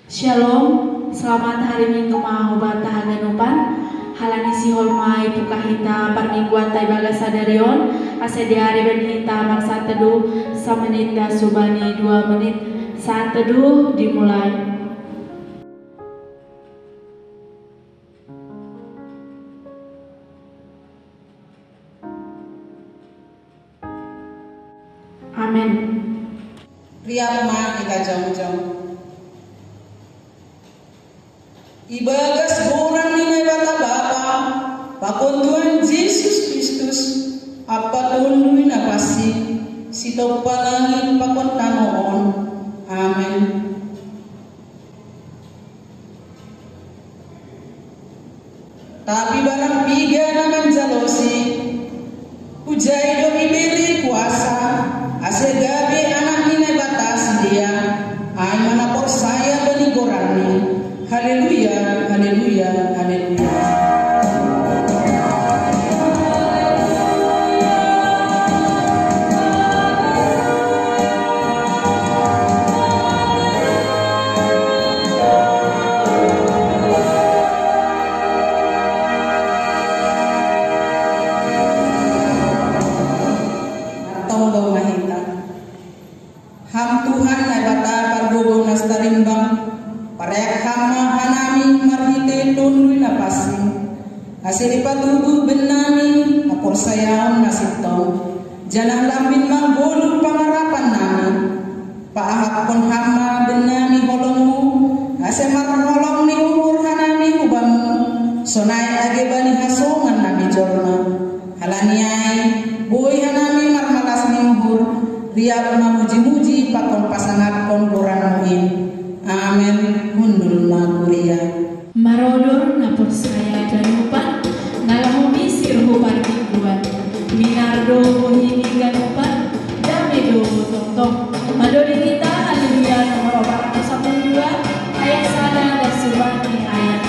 Shalom, selamat hari Minggu mahubata haganupan. Halani si holmai pukahita parmingguan tay baga sadarion. Ase di hari benhita marsa teduh samenit da subani 2 menit. Saat teduh dimulai. Amin. Riyama kita jong-jong. Ibagas bulan ni bata Bapa, pakon Tuhan Yesus Kristus, apa tunduin apa sih, sito palangin pakon tanoon. Amin. Tapi barang piga naman jalosi, hujay do iberi kuasa, ase gabi anak ni batas dia, ay manapok saya benigorani. Haleluya, haleluya, haleluya. Tonggo mahita. Ham Tuhan na bata pargugong nastarimbang. Parek hama hanami marhite tunduin napasing. Asili patugu benami apor sayaon nasitong. Janang lambin manggulung pangarapan namin. Paahak pon hama benami holongmu. Ase marholong ni umur hanami hubamu. Sonai age bani hasongan nami jorma. Halaniai boy hanami marmalas ni umur. Riap mamuji-muji pakon pasangat pon boran muin. Amin. Mundul maguria Marodor napur saya ganupan ngalahumi sirhupan mingguan minardo mohini ganupan damedo tong-tong madori kita haleluya nomor 412 ayat sana dan subani ayat.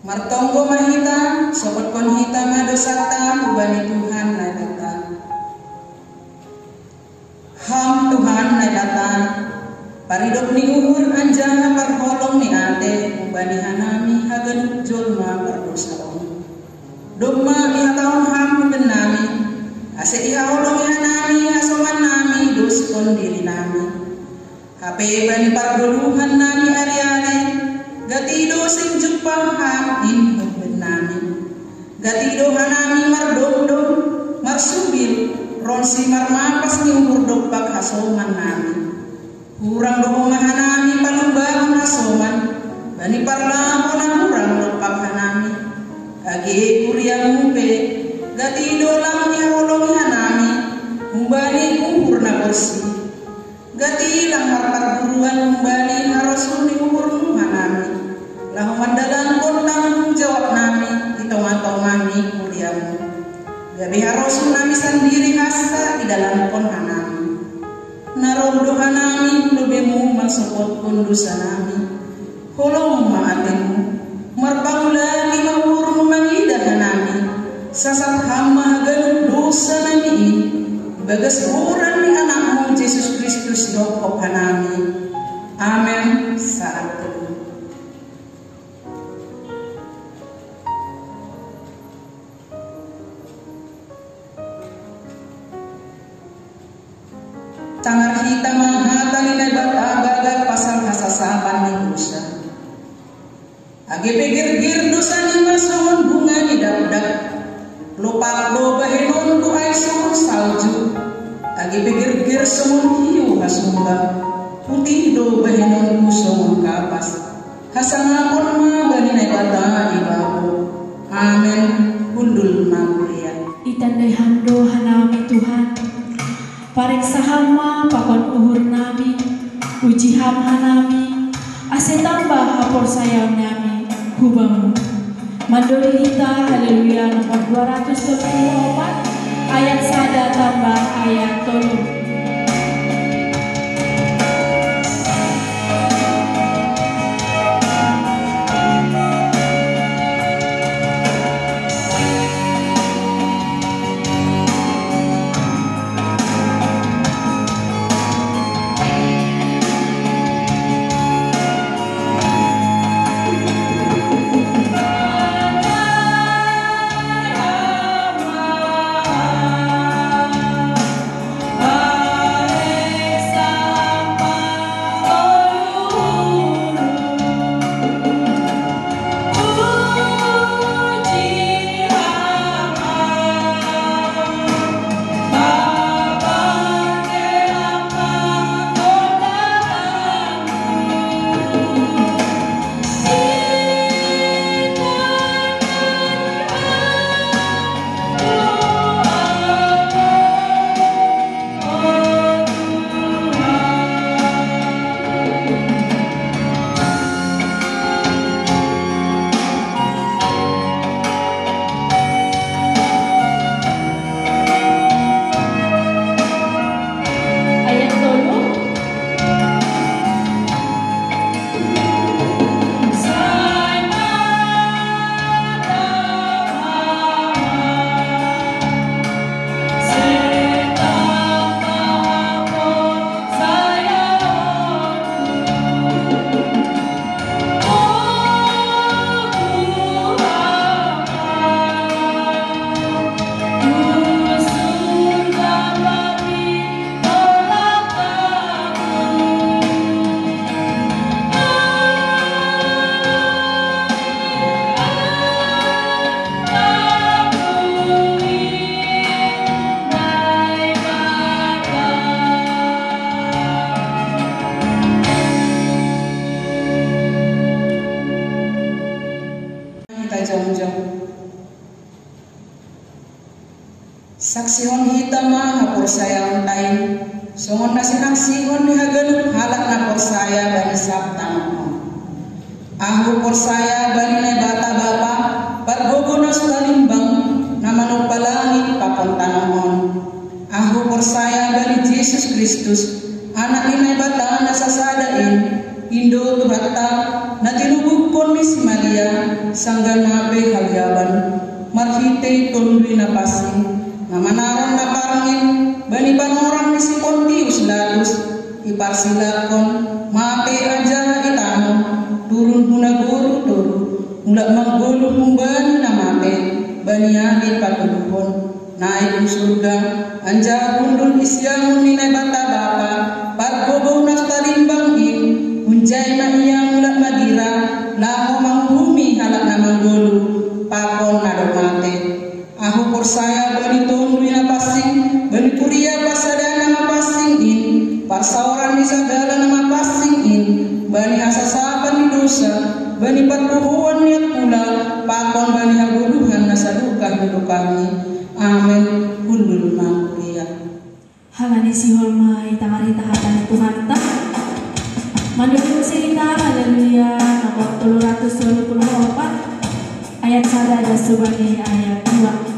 Martonggo mahita, sobat kon hita madosata, ubani Tuhan na kita. Ham Tuhan na data, paridok ni uhur anjana parholong ni ate, ubani hanami hagan jolma pardosaon. Dogma ihataon ham benami, ase ihaolong hanami hasoman nami dos kon diri nami. Hape bani pardoluhan nami ari-ari, gatido sing jupang hamin benami. Gatido hanami mardom-dom marsubil ronsi marmapas ni umur dopak hasoman nami. Kurang dohong hanami palumbangan hasoman bani parlamo na kurang dopak hanami. Age kuriang mupe gatido lang iholong hanami umbani umur na kursi. Gati lang harpat buruan umbani harosun ni umur hanami. Lahu mandalan pun tanggung jawab nami itong-atong nami kuriamu. Gabi harosun nami sendiri hasa di dalam pon hanami. Naroh doa nami lebemu maksupot pun dosa nami. Holong maatemu marbang lagi mahur mangidah nami. sasat hama galup dosa nami bagas uran ni anakmu Yesus Kristus dokop hanami. Amen. Saat kedua. Tangar kita menghata nilai bagal pasal kasasaban ni dosa. Agi pikir dosa ni masuhun bunga ni dabdak. Lupa lo bahinon tu ay suhun salju. Agi pikir suhun hiu masumba. Putih do bahinon ku suhun kapas. Hasangapon ma baninay bata ibabu. Amen. Kundul Maria. Itandai hamdo hanami Tuhan. Pariksa hama pakon uhur nami. Uji hama nami. Ase tambah hapor sayang nami. Hubamu. Mandori kita haleluya nomor 224 ayat 1 tambah ayat 3. Saksihon hitam hapor saya ontain, songon nasi aksihon ni hagan halak na por saya bani sabtang. Ahu por saya bani na bata bapa, pargogonos talimbang na manupalangit papontanamon. Ahu por saya bani Jesus Kristus, anak ni bata na sasadain, Indo tuhata na tinubukon ni si Maria, sanggan mape hagyaban, marhite tundui na pasing. Namanaron na parangin, bani panorang ni si Pontius Lagus, iparsilakon, mate aja itano, turun muna guru turu, mula manggulong mumbani na mate, bani agit patulukon, naik surga, anja kundul isyamun ni bata bapa, pargobo na talimbangin, unjay na iyang mula madira, laho manghumi halak na manggulu, pakon na mate. Aku persaya bani tundui na pasing, bani puria pasada nama pasing in, pasauran di sagala nama pasing in, bani asasapan di dosa, bani patuhuan niat pula, pakon bani haguduhan nasa duka hidup kami. Amen. Kundul Maria. Halani si holmai tangari tahatan Tuhan tak. Mandiri cerita haleluya nomor 324 ayat 1 dan sebagai ayat 2.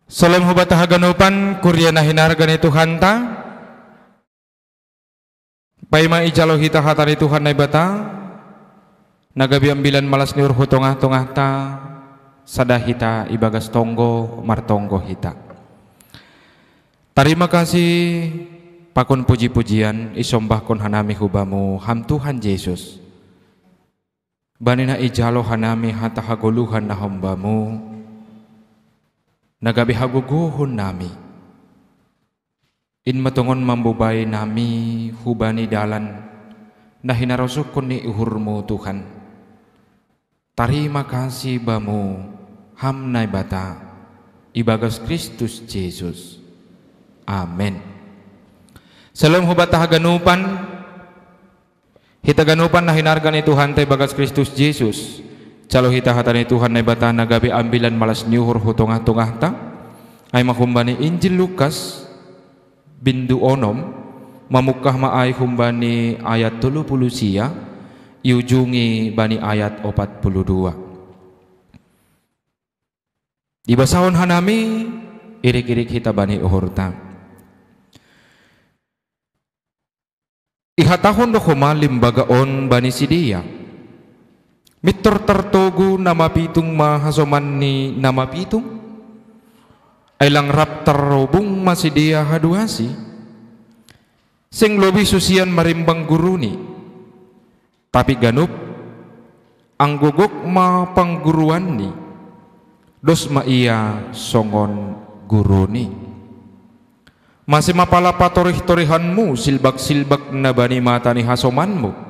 Salam hubata haganupan kurya na hinargan ni Tuhan ta. Paima ijalo hita hatari Tuhan na ibata. Nagabi ambilan malas ni urho tongah-tongah ta. Sada hita ibagas tonggo martonggo hita. Terima kasih pakun puji-pujian isombah kon hanami hubamu ham Tuhan Yesus. Banina ijalo hanami hata hagoluhan na hambamu. Nagabi haguguhon nami. In matungon mambubay nami hubani dalan na hinarosukon ni uhurmu Tuhan. Terima kasih bamu hamnay bata ibagas Kristus Yesus. Amen. Salam hubata haganupan hitaganupan na hinargan ni Tuhan tay bagas Kristus Yesus. Calo hita hatani Tuhan na ibata nagabi ambilan malas nyuhur hutongah-tongah ta ay makumbani Injil Lukas bindu onom mamukah maay kumbani ayat 30 siya iujungi bani ayat 42. Ibasahon hanami irik-irik hita bani uhurta. Ihatahon do kumalim bagaon bani sidia. Mitor tertogu nama pitung mahasoman ni nama pitung ay lang rap terrobung masih dia haduasi sing lobi susian marimbang guru ni tapi ganup ang gugok ma pangguruan ni dos ma iya songon guru ni masih mapala patorih-torihanmu silbak-silbak na bani mata ni hasomanmu.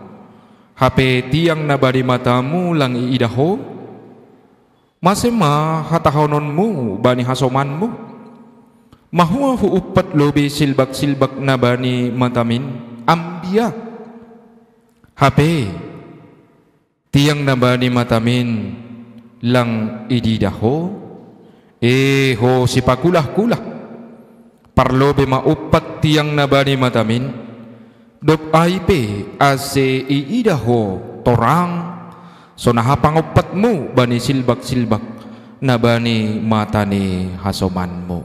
HP tiang nabadi matamu lang iidaho masema hatahononmu bani hasomanmu mahua huupat lobi silbak-silbak nabani matamin ambia HP tiang nabadi matamin lang ididaho ho sipakulah-kulah parlobe maupat tiang nabani matamin dop aipe ase iidaho torang so nahapangupatmu bani silbak-silbak na bani matani hasomanmu.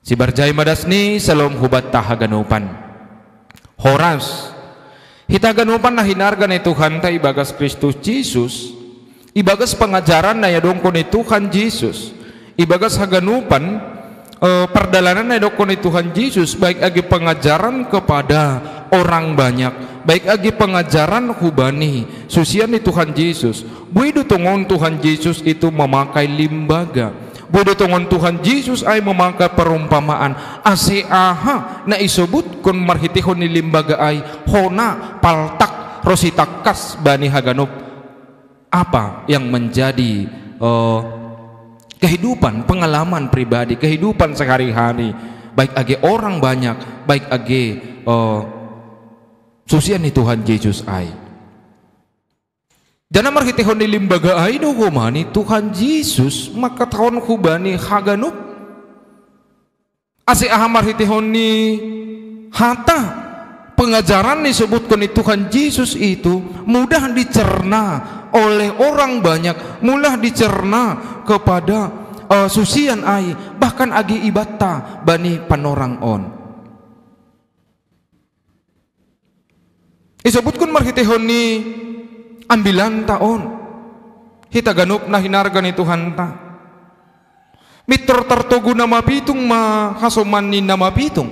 Si barjay madasni salom hubat tahaganupan horas hitaganupan na hinarga ni Tuhan ta ibagas Kristus Jesus ibagas pengajaran na yadongko ni Tuhan Jesus ibagas haganupan perdalanan na dokon ni Tuhan Yesus baik agi pengajaran kepada orang banyak baik agi pengajaran hubani susian ni Tuhan Yesus buido tungon Tuhan Yesus itu memakai limbaga buido tungon Tuhan Yesus ay memakai perumpamaan ase aha na isobut kun marhitihon ni limbaga ay hona paltak rositakas bani haganop apa yang menjadi kehidupan, pengalaman pribadi, kehidupan sehari-hari baik agi orang banyak, baik agi susian ni Tuhan Yesus ay. Dana marhitihon ni limbaga ay no humani Tuhan Yesus makatahon hubani haganop. Ase aha marhitihon ni hata pengajaran disebutkan ni Tuhan Yesus itu mudah dicerna oleh orang banyak, mudah dicerna kepada susian ai bahkan agi ibata bani panorang on. Isebutkan marhitihon ni ambilan taon hitaganup na hinarga ni Tuhan ta mitor tertogu nama pitung mahasoman ni nama pitung.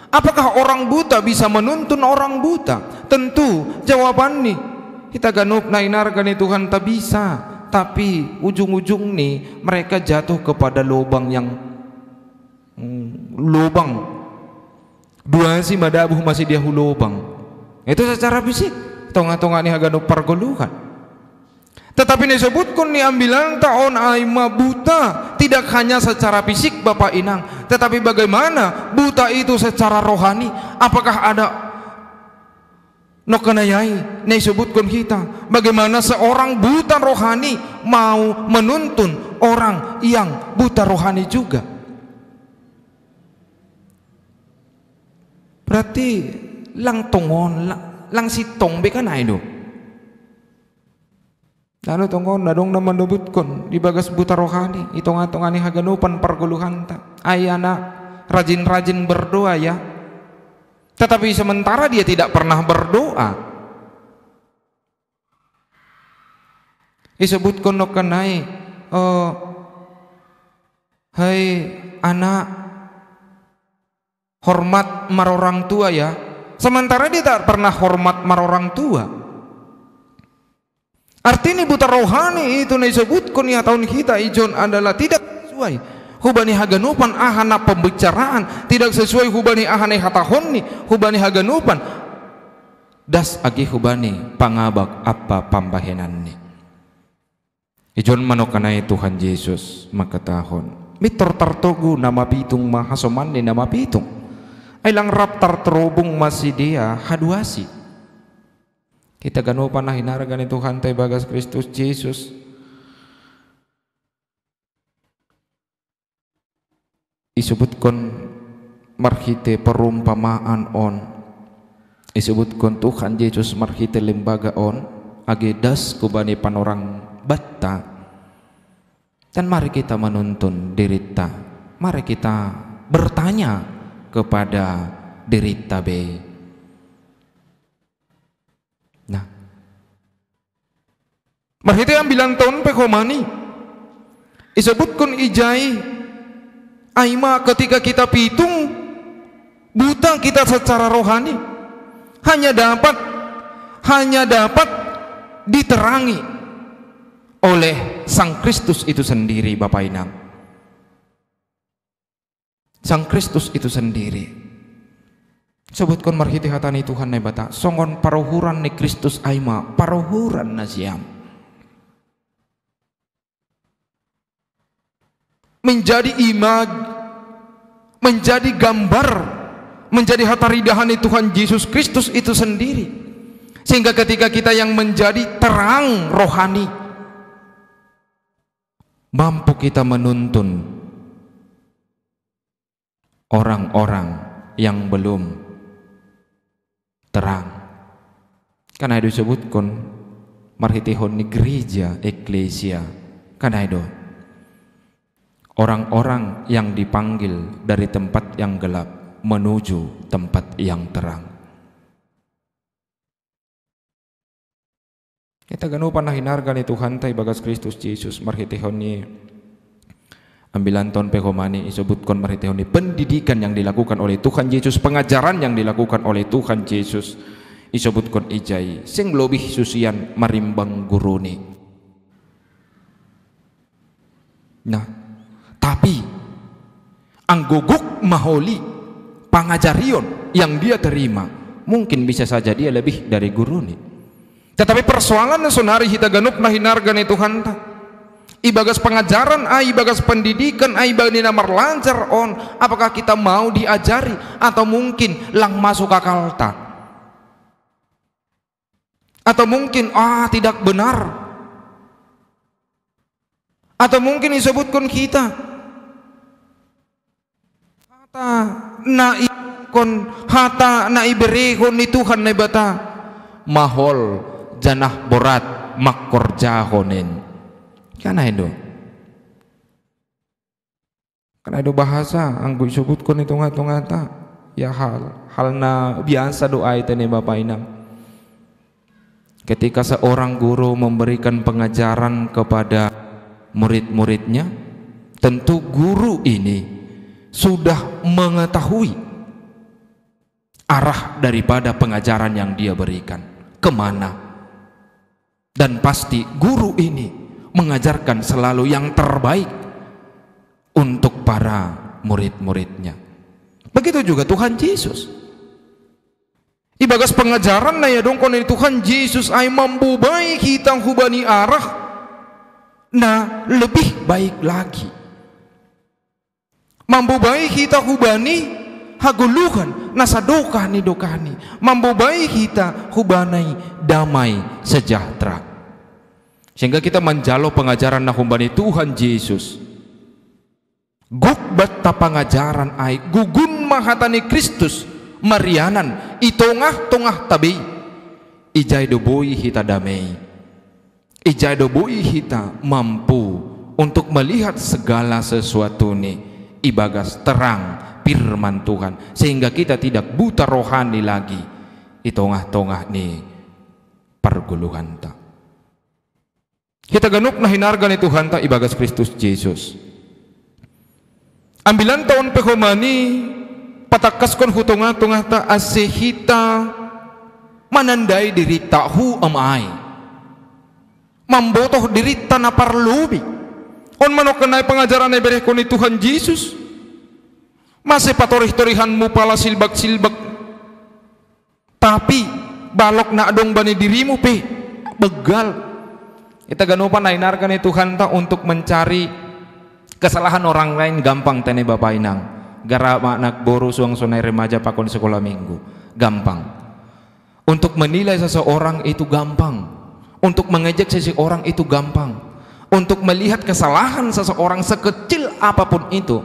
Apakah orang buta bisa menuntun orang buta? Tentu jawaban nih hitaganup na hinarga ni Tuhan tak bisa. Tapi ujung-ujung nih mereka jatuh kepada lubang yang lubang dua si madabuh masih dia lubang itu secara fisik tonga-tonga nih haganuk pargoluhan. Tetapi disebutkan nih ambilan taon aima buta tidak hanya secara fisik Bapak Inang, tetapi bagaimana buta itu secara rohani. Apakah ada nokanayai disebutkan kita bagaimana seorang buta rohani mau menuntun orang yang buta rohani juga. Berarti lang tongon lang sitong bekanay do Lalu tongkon nadong na mandubutkon di bagas buta rohani itong-atongani haganupan perguluhanta. Ay anak rajin-rajin berdoa ya. Tetapi sementara dia tidak pernah berdoa. Disebutkan no kenai hai anak hormat marorang tua ya. Sementara dia tak pernah hormat marorang tua. Artinya buta rohani itu disebutkan ya tahun kita ijon adalah tidak sesuai hubani haganupan ahana pembicaraan, tidak sesuai hubani ahane hatahonni hubani haganupan das agi hubani pangabak apa pambahenanni. Ijon manokanai Tuhan Yesus makatahon mitor tartogu nama pitung mahasomanni nama pitung ay lang rap tarterobong masih dia haduasi. Kita ganupan na hinaragan ni Tuhan tay bagas Kristus Jesus. Isebutkan marhite perumpamaan on. Isebutkan Tuhan Yesus marhite lembaga on. Agedas kubani panorang batta. Dan mari kita menuntun dirita. Mari kita bertanya kepada dirita be. Nah, marhite ambilan tahun pekomani isebutkan ijai aima ketika kita pitung buta kita secara rohani hanya dapat diterangi oleh Sang Kristus itu sendiri Bapak Inang. Sang Kristus itu sendiri. Sebutkan marhiti hatani Tuhan na bata songon parohuran ni Kristus aima parohuran na siam menjadi imag, menjadi gambar, menjadi hataridahan ni Tuhan Yesus Kristus itu sendiri, sehingga ketika kita yang menjadi terang rohani mampu kita menuntun orang-orang yang belum terang. Karena itu disebutkan marhitihon ni gereja eklesia. Karena itu orang-orang yang dipanggil dari tempat yang gelap menuju tempat yang terang. Kita ganupan na hinargan ni Tuhan tay bagas Kristus Jesus marhitihon ni ambilan tahun pehomani isebutkan marhitihon ni pendidikan yang dilakukan oleh Tuhan Yesus, pengajaran yang dilakukan oleh Tuhan Yesus isebutkan ijai sing lebih susian marimbang guruni. Nah, tapi angguguk maholi pangajarion yang dia terima mungkin bisa saja dia lebih dari guruni. Tetapi persoalan na sonari hita ganup na hinargan ni Tuhan ta ibagas pengajaran, ibagas pendidikan, ibagani na marlancar on, apakah kita mau diajari atau mungkin lang masuk akal ta? Atau mungkin tidak benar? Atau mungkin disebutkan kita hata na iberehon ni Tuhan na bata mahol janah borat makkorjahonen. Karena itu bahasa anggo disebutkan itu ngata ya hal na biasa doa itu nih Bapak Inang. Ketika seorang guru memberikan pengajaran kepada murid-muridnya, tentu guru ini sudah mengetahui arah daripada pengajaran yang dia berikan kemana, dan pasti guru ini mengajarkan selalu yang terbaik untuk para murid-muridnya. Begitu juga Tuhan Yesus. Ibagas pengajaran na ya dong kon Tuhan Yesus ay mambubai kita hubani arah na lebih baik lagi. Mambubai kita hubani haguluhan nasa dokani. Mambubai kita hubanai damai sejahtera. Sehingga kita menjalo pengajaran na humbani Tuhan Yesus. Gukbat ta pengajaran ay gugun mahatani Kristus marianan itongah-tongah tabi ijay doboy hita damay ijado bui hita mampu untuk melihat segala sesuatu nih ibagas terang firman Tuhan, sehingga kita tidak buta rohani lagi di tengah-tengah nih perguluhan ta. Kita ganuk na hinarga ni Tuhan ta ibagas Kristus Yesus. Ambilan tahun pehomani patakas kon hutunga-tunga ta asehita manandai diri tahu amai mambotoh diri tanah parlubi on manokenai pengajaran ay bereko ni Tuhan Yesus masih patorih-torihanmu pala silbak-silbak tapi balok na adong bani dirimu pe begal. Kita ganupan na hinarga ni Tuhan ta untuk mencari kesalahan orang lain gampang tene bapak inang gara anak boru suang sunai remaja pakon sekolah minggu gampang. Untuk menilai seseorang itu gampang, untuk mengejek seseorang itu gampang, untuk melihat kesalahan seseorang sekecil apapun itu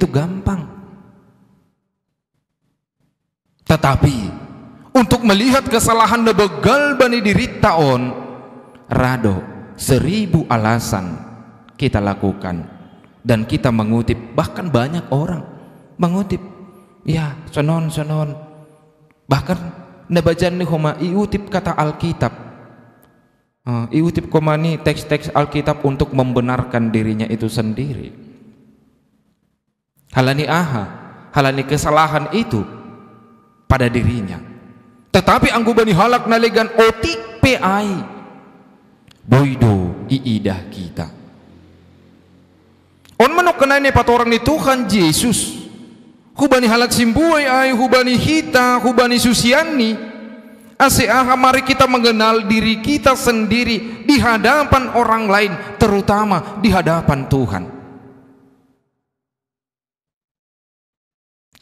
gampang. Tetapi untuk melihat kesalahan begal bani diri taon rado 1000 alasan kita lakukan. Dan kita mengutip, bahkan banyak orang mengutip, ya sonon bahkan nabajan ni homa iutip kata Alkitab, iutip komani teks-teks Alkitab untuk membenarkan dirinya itu sendiri. Halani kesalahan itu pada dirinya. Tetapi anggu bani halak nalegan otik PI boido iidah kita. On manok kenane patorang ni Tuhan Yesus hubani halat simbuay ay hubani hita hubani susiani aseaha mari kita mengenal diri kita sendiri di hadapan orang lain, terutama di hadapan Tuhan.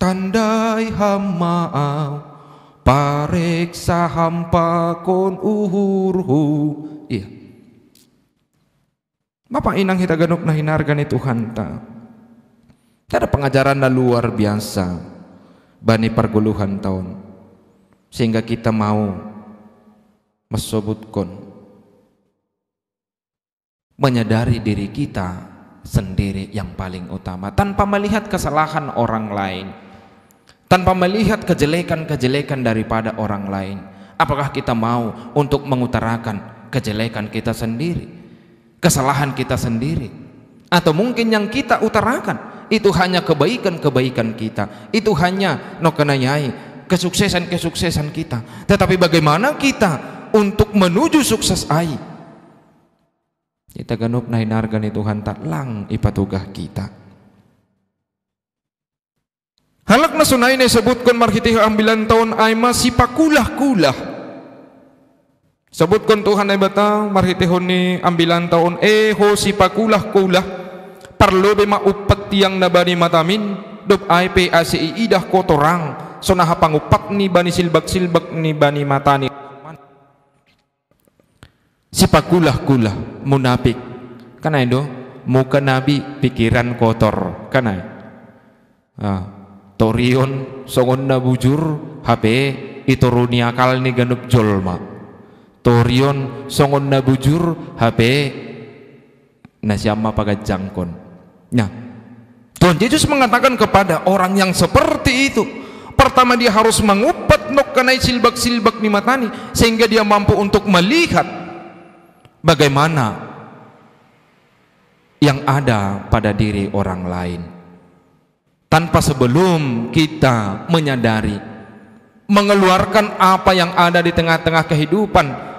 Tandai hamau pareksa hampa kon uhurhu. Iya, Bapak inang kita ganuk na hinarga ni Tuhan ta. Ada pengajaran na luar biasa bani perguluhan tahun, sehingga kita mau mesobutkan menyadari diri kita sendiri yang paling utama, tanpa melihat kesalahan orang lain, tanpa melihat kejelekan-kejelekan daripada orang lain. Apakah kita mau untuk mengutarakan kejelekan kita sendiri, kesalahan kita sendiri, atau mungkin yang kita utarakan itu hanya kebaikan-kebaikan kita, itu hanya nokenayai kesuksesan-kesuksesan kita. Tetapi bagaimana kita untuk menuju sukses ai? Kita ganup na hinarga ni Tuhan taklang ipatugah kita. Halak na sunay na sebutkan marhitih ambilan tahun ay masih pakulah-kulah. Sebutkan Tuhan ay bata marhitihon ni ambilan tahun ho si pakulah-kulah perlu be maupat tiang na bani matamin dop ay pe asi idah kotorang sonaha pangupak ni bani silbak-silbak ni bani matani. Si pakulah-kulah munafik kanay do muka nabi pikiran kotor kanay. Torion songon na bujur HP ituruni akal ni ganup jolma. Torion songon na bujur HP na siyama pagajangkon. Nah, Tuhan Yesus mengatakan kepada orang yang seperti itu, pertama dia harus mengupat nok kanai silbak-silbak ni matani, sehingga dia mampu untuk melihat bagaimana yang ada pada diri orang lain, tanpa sebelum kita menyadari, mengeluarkan apa yang ada di tengah-tengah kehidupan.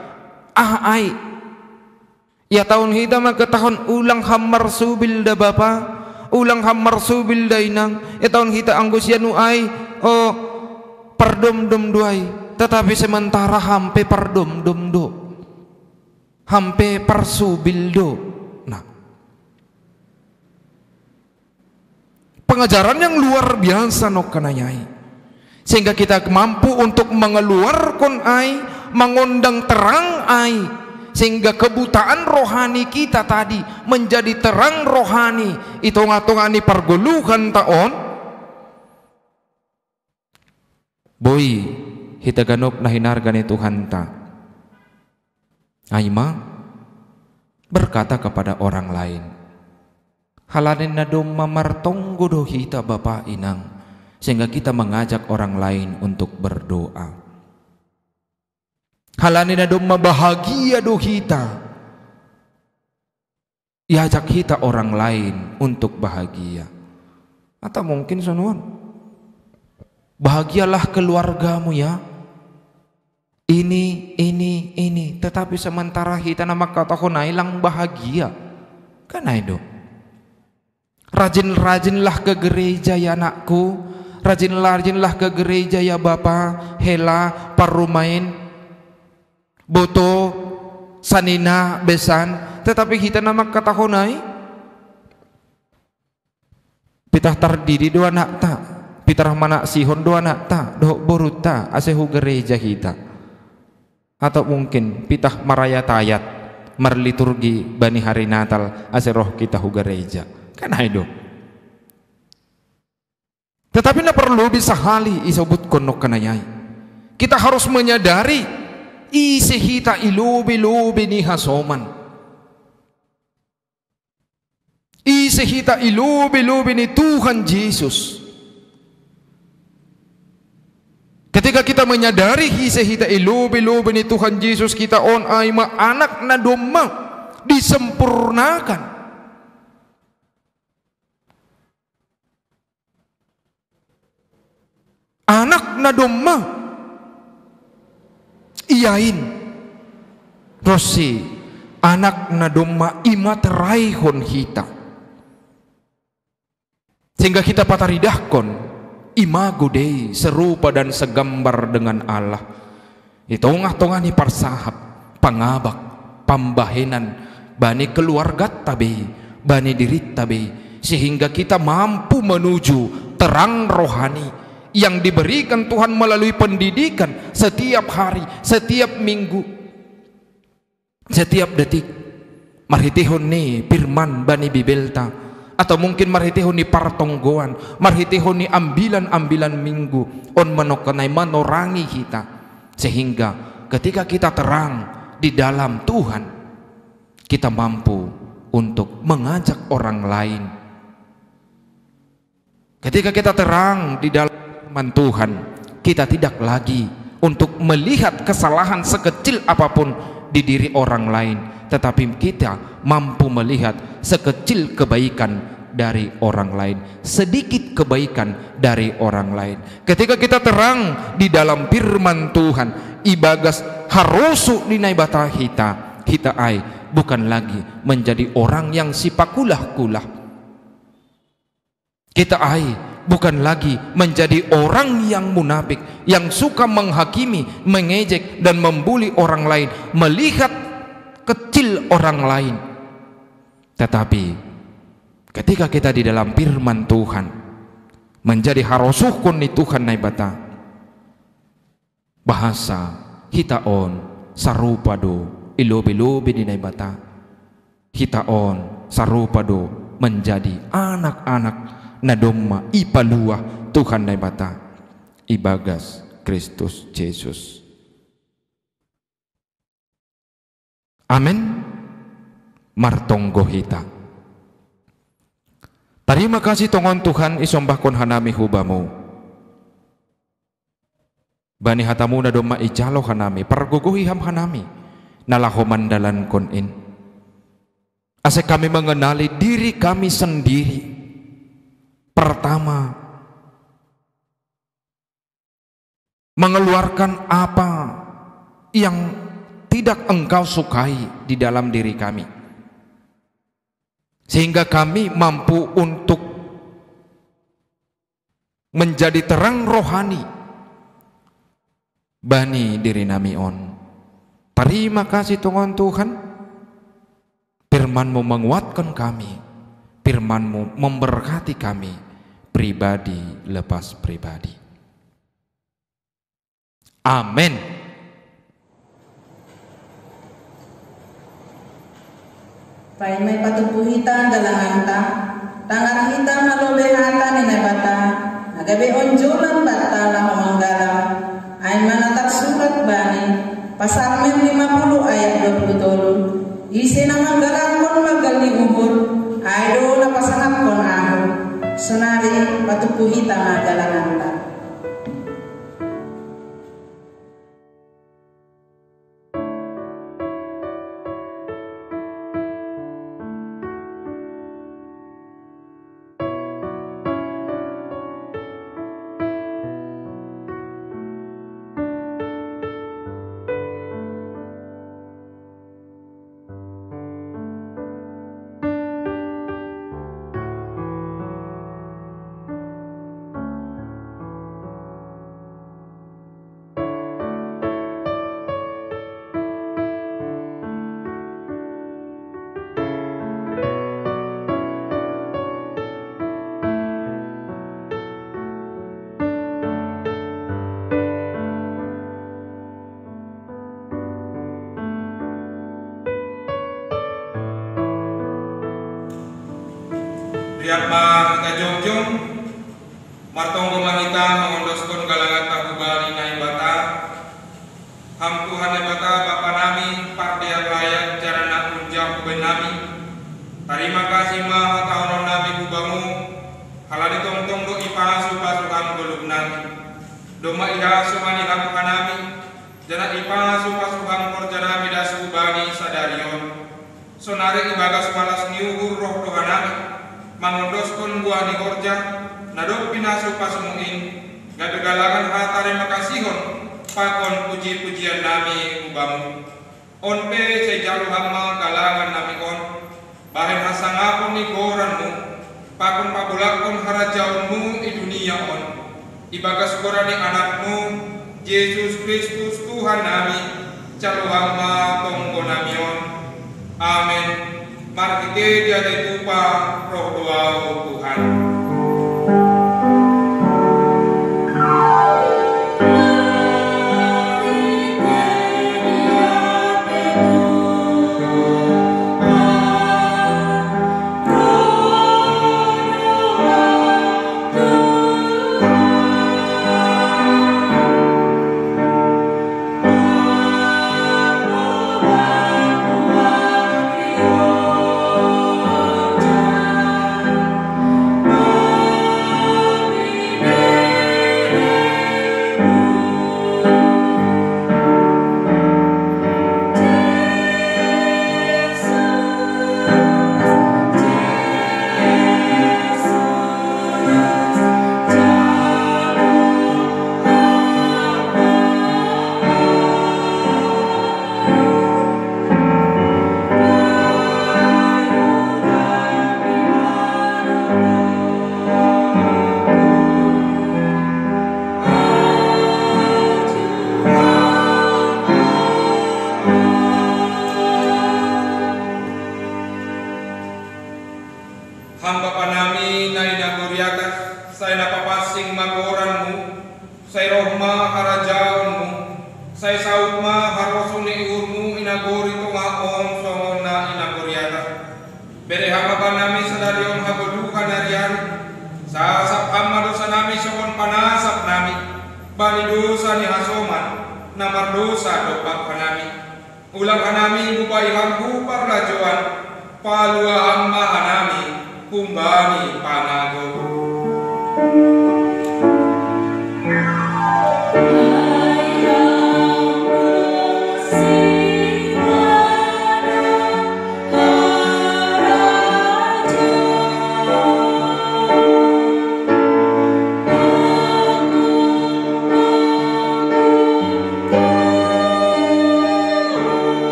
Ya tahun kita maka tahun ulang hamar subil da bapa, ulang hamar subil da inang. Ya tahun kita anggusianu ay perdom-dom duai, tetapi sementara hampe perdom-dom do, hampe persubil do. Nah, pengajaran yang luar biasa nok kanayai, sehingga kita mampu untuk mengeluarkan ai, mengundang terang ai, sehingga kebutaan rohani kita tadi menjadi terang rohani. Itu ngatongani perguluhan taon boy hita ganop na hinarga ni Tuhan ta. Ay ma berkata kepada orang lain. Halanin na domma martonggo do hita Bapa Inang, sehingga kita mengajak orang lain untuk berdoa. Halanin na domma bahagia do hita, iajak kita orang lain untuk bahagia. Atau mungkin sanuan, bahagialah keluargamu ya. Ini, tetapi sementara kita nama kata hilang bahagia. Kan itu. Rajin-rajinlah ke gereja ya anakku, rajin-rajinlah ke gereja ya Bapa, hela parumain, boto, sanina, besan, tetapi kita nama kata pitah tardidi do anak ta, pitah mana sihon do anak ta, do boruta asehu gereja kita. Atau mungkin pitah maraya tayat marliturgi bani hari Natal ase roh kita hu gereja. Kan itu. Tetapi na perlu bisa hali isebut konok kanayai. Kita harus menyadari isi hita ilubi-lubi ni hasoman. Isi hita ilubi-lubi ni Tuhan Yesus. Ketika kita menyadari hita ilubi-lubi ni Tuhan Yesus, kita on aima anak na domba disempurnakan. Anak na domba iyain rosi anak na domba imateraihon hita, sehingga kita pataridahkon imago Dei serupa dan segambar dengan Allah. Itongah-tongah ni parsahap, pangabak, pambahenan, bani keluarga tabe, bani diri tabe, sehingga kita mampu menuju terang rohani yang diberikan Tuhan melalui pendidikan setiap hari, setiap minggu, setiap detik. Marhitihon ni firman bani bibelta, atau mungkin marhitihon ni partonggoan, marhitihon ni ambilan-ambilan minggu on manokanay manorangi kita, sehingga ketika kita terang di dalam Tuhan, kita mampu untuk mengajak orang lain. Ketika kita terang di dalam firman Tuhan, kita tidak lagi untuk melihat kesalahan sekecil apapun di diri orang lain, tetapi kita mampu melihat sekecil kebaikan dari orang lain, sedikit kebaikan dari orang lain. Ketika kita terang di dalam firman Tuhan, ibagas harusu di naibata kita ai bukan lagi menjadi orang yang sipakulah-kulah. Kita ai bukan lagi menjadi orang yang munafik, yang suka menghakimi, mengejek dan membuli orang lain, melihat kecil orang lain. Tetapi ketika kita di dalam firman Tuhan menjadi harosuhkun ni Tuhan naibata, bahasa hitaon sarupa do ilobi-lobi di naibata, hitaon sarupa do menjadi anak-anak nadomma ipaluah Tuhan naibata, ibagas Kristus Yesus. Amin. Martonggo hita. Terima kasih tongon Tuhan isombahkon hanami hubamu. Bani hatamu na doma ijalo hanami, parguguhi ham hanami, nalahoman dalan kon in. Ase kami mengenali diri kami sendiri. Pertama, mengeluarkan apa yang tidak engkau sukai di dalam diri kami, sehingga kami mampu untuk menjadi terang rohani bani diri nami on. Terima kasih Tuhan, firman-Mu menguatkan kami, firman-Mu memberkati kami pribadi lepas pribadi. Amin. Pai may patupuhita galanganta, tangan hita malobehata ni nabata, nagabe onjolan bata lamanggala, ay manatak surat bani, pasal 50 ayat 27, Isi nama galang kon magal ni uhur, aido na pasangat kon aho, sonari patupuhi tama galanganta. Riap ma kita jongjong martong gomahita mengondoskan galangan tabubari na ibata ham Tuhan ibata Bapa nami pardian layak jarana unjak kuben nami. Terima kasih ma tahun nami kubamu halani tong-tong do ipasu pasukan golub nami doma iha sumani lakukan nami jana ipasu pasukan korja nami dasu bani sadarion sonare ibagas malas niuhur roh Tuhan nami mangondoskon buah ni korja nadok pinasu pasumuin gabegalangan hatare makasihon pakon puji-pujian nami ubamu onpe sejalu hama galangan nami on bahen hasangapon ni koranmu pakon pabulakon harajaunmu i dunia on ibagas korani anakmu Yesus Kristus Tuhan nami calu hama tonggo nami on amin. Mari kita dia ditupa roh doa Tuhan.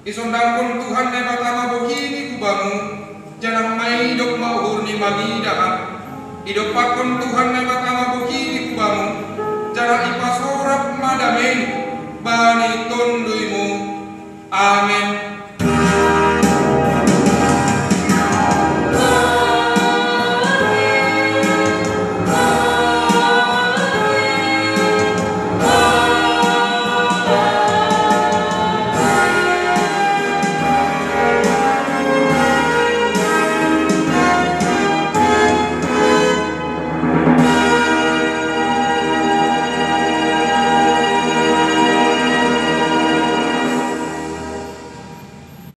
Isondangkon Tuhan na batama bukini kubamu janang may idok mauhur ni magidahan idopakon Tuhan na batama bukini kubamu janang ipasorap madamin bani tonduymu Amin.